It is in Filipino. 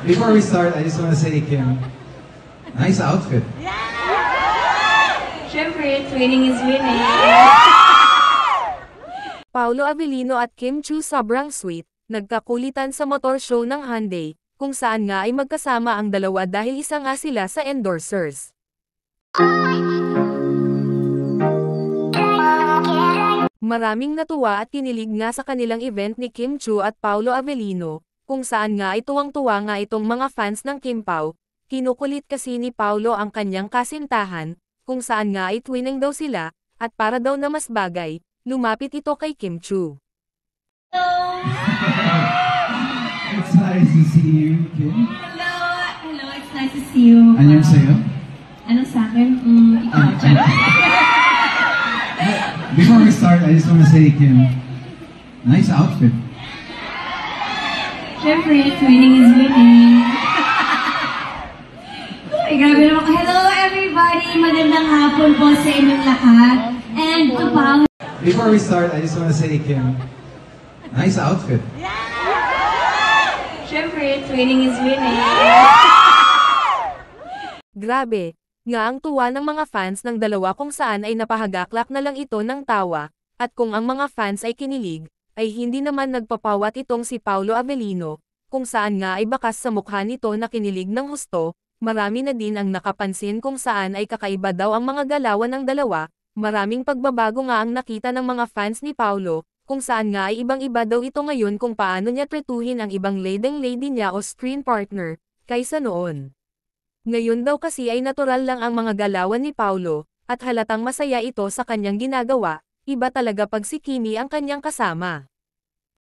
Before we start, I just want to say, Kim, nice outfit. Siyempre, training is winning. Paolo Avellino at Kim Chiu sobrang sweet, nagkakulitan sa motor show ng Hyundai, kung saan nga ay magkasama ang dalawa dahil isa nga sila sa endorsers. Maraming natuwa at kinilig nga sa kanilang event ni Kim Chiu at Paolo Avellino, kung saan nga ay tuwang-tuwa nga itong mga fans ng Kim Pao. Kinukulit kasi ni Paolo ang kanyang kasintahan, kung saan nga ay twinning daw sila, at para daw na mas bagay, lumapit ito kay Kim Chiu. It's nice to see you, Kim. Hello, hello, it's nice to see you. Ano yung sa'yo? Ano sa akin? Ikaw, Before we start, I just want to say, Kim, nice outfit. Siyempre, training is winning. Ay, grabe naman. Hello, everybody! Magandang hapon po sa inyong lahat. And, Before we start, I just want to say, Kim, nice outfit. Siyempre, training is winning. Grabe, nga ang tuwa ng mga fans ng dalawa kung saan ay napahagaklak na lang ito ng tawa, at kung ang mga fans ay kinilig, ay hindi naman nagpapawat itong si Paolo Avellino, kung saan nga ay bakas sa mukha nito na kinilig ng husto. Marami na din ang nakapansin kung saan ay kakaiba daw ang mga galawan ng dalawa. Maraming pagbabago nga ang nakita ng mga fans ni Paolo, kung saan nga ay ibang-iba daw ito ngayon kung paano niya tretuhin ang ibang leading lady niya o screen partner, kaysa noon. Ngayon daw kasi ay natural lang ang mga galawan ni Paolo, at halatang masaya ito sa kanyang ginagawa. Iba talaga pag si Kimi ang kanyang kasama.